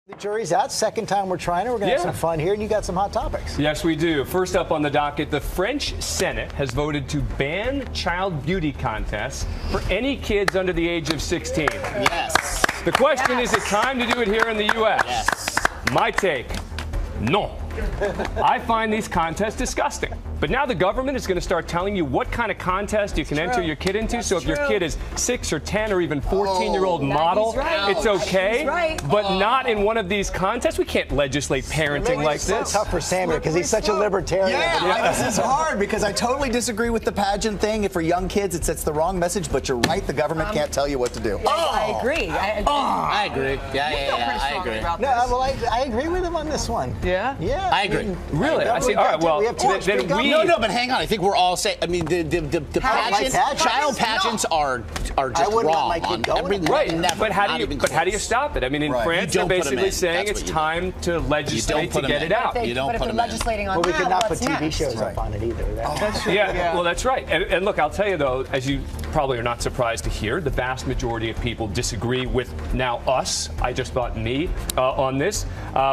The jury's out. Second time we're trying it. We're going to have some fun here, and you got some hot topics. Yes, we do. First up on the docket, the French Senate has voted to ban child beauty contests for any kids under the age of 16. Yes. The question is it time to do it here in the U.S.? Yes. My take, no. I find these contests disgusting. But now the government is going to start telling you what kind of contest you can enter your kid into. So if your kid is 6 or 10 or even 14-year-old model, it's okay. But not in one of these contests. We can't legislate parenting like this. It's tough for Samuel because he's such a libertarian. Yeah, this is hard because I totally disagree with the pageant thing. For young kids, it sets the wrong message. But you're right, the government can't tell you what to do. Yeah, I agree. I agree. Yeah, I agree. No, well, I agree with him on this one. Yeah? Yeah. I agree. Really? I see. All right, well, then we... No, but hang on. I think we're all saying. I mean, the child pageants are just wouldn't wrong. let my kid go in. Right, Never, but how do you stop it? I mean, in France, they're basically saying it's time to legislate to get it out. You don't put them legislating on Well, we that, could not put what's TV next? shows up on it either. That's true. Yeah, well, that's right. And look, I'll tell you, though, as you probably are not surprised to hear, the vast majority of people disagree with now us. I just thought me on this.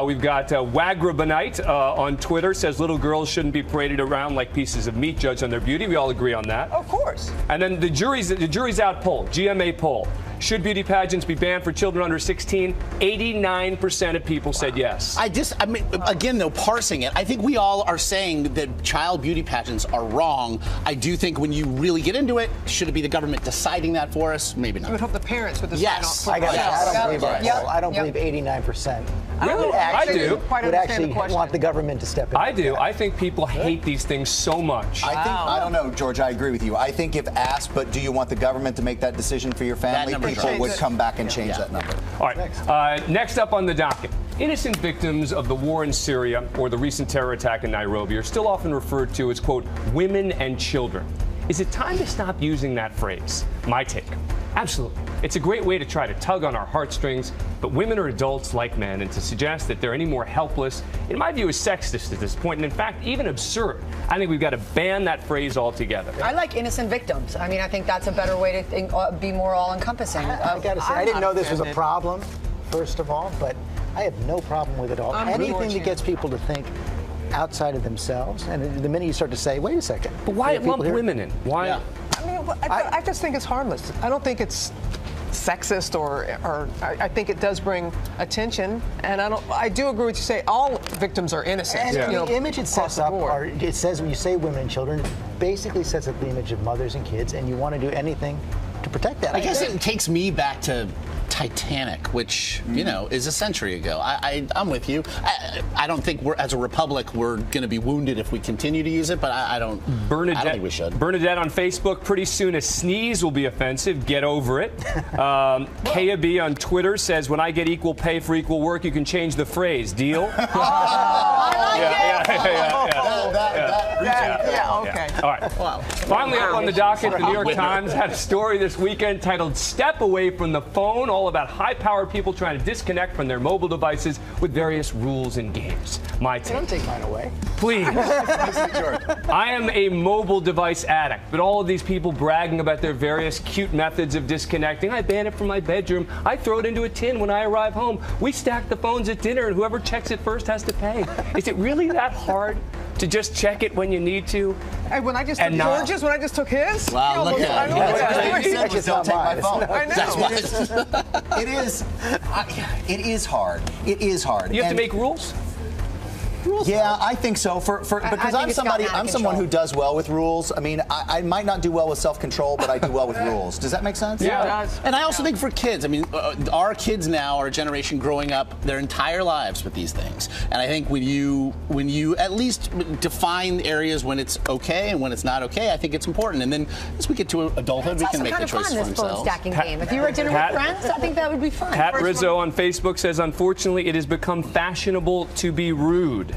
We've got Wagrabanite on Twitter says little girls shouldn't be paraded around like pieces of meat judged on their beauty. We all agree on that. Of course. And then the jury's out poll, GMA poll. Should beauty pageants be banned for children under 16? 89% of people said yes. I mean, again, though, parsing it, I think we all are saying that child beauty pageants are wrong. I do think when you really get into it, should it be the government deciding that for us? Maybe not. You would hope the parents would decide. Yes. I don't believe 89%. Really? I do. Would actually want the government to step in. I do. I think people hate these things so much. I don't know, George. I agree with you. I think if asked, but do you want the government to make that decision for your family? People would come back and change that number. All right. Next up on the docket. Innocent victims of the war in Syria or the recent terror attack in Nairobi are still often referred to as, quote, women and children. Is it time to stop using that phrase? My take. Absolutely. It's a great way to try to tug on our heartstrings, but women are adults like men, and to suggest that they're any more helpless, in my view, is sexist at this point, and in fact, even absurd. I think we've got to ban that phrase altogether. I like innocent victims. I mean, I think that's a better way to be more all-encompassing. I got to say, I didn't know this was a problem, first of all, but I have no problem with it all. Anything that gets people to think outside of themselves, and the minute you start to say, wait a second. But why lump women in? Why? Yeah. I mean, I just think it's harmless. I don't think it's sexist or I think it does bring attention, and I do agree with you. Say all victims are innocent. And the image it sets up, it says when you say women and children, it basically sets up the image of mothers and kids, and you want to do anything to protect that. I guess it takes me back to Titanic, which, you know, is a century ago. I'm with you. I don't think as a republic, we're going to be wounded if we continue to use it, but I don't think we should. Bernadette on Facebook, pretty soon a sneeze will be offensive. Get over it. Kaya B on Twitter says, when I get equal pay for equal work, you can change the phrase. Deal? I like it. Okay. All right. Wow. Finally up on the docket, the New York Times had a story this weekend titled Step Away from the Phone, all about high-powered people trying to disconnect from their mobile devices with various rules and games. My take. Don't take mine away. Please. I am a mobile device addict, but all of these people bragging about their various cute methods of disconnecting. I ban it from my bedroom. I throw it into a tin when I arrive home. We stack the phones at dinner, and whoever checks it first has to pay. Is it really that hard to just check it when you need to? Hey, when I just took George's, when I just took his. Wow, look at it. Don't take my phone. I know. That's why. It is hard. It is hard. You have to make rules? Yeah, I think so. Because I'm someone who does well with rules. I mean, I might not do well with self-control, but I do well with rules. Does that make sense? Yeah, it does. And I also think for kids, I mean, our kids now are a generation growing up their entire lives with these things. And I think when you at least define areas when it's okay and when it's not okay, I think it's important. And then as we get to adulthood, we can make the choices for It's also kind of fun, this phone themselves. stacking game. If you were at dinner with friends, I think that would be fun. Pat Rizzo on Facebook says, unfortunately, it has become fashionable to be rude.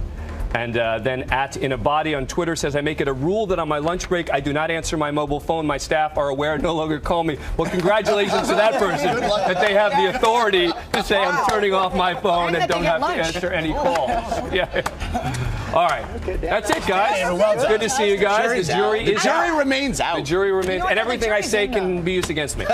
And then In a Body on Twitter says, I make it a rule that on my lunch break, I do not answer my mobile phone. My staff are aware, no longer call me. Well, congratulations to that person that they have the authority to say I'm turning off my phone and don't have to answer any calls. Yeah. All right. That's it, guys. It's good to see you guys. The jury remains out. The jury remains, and everything I say can be used against me.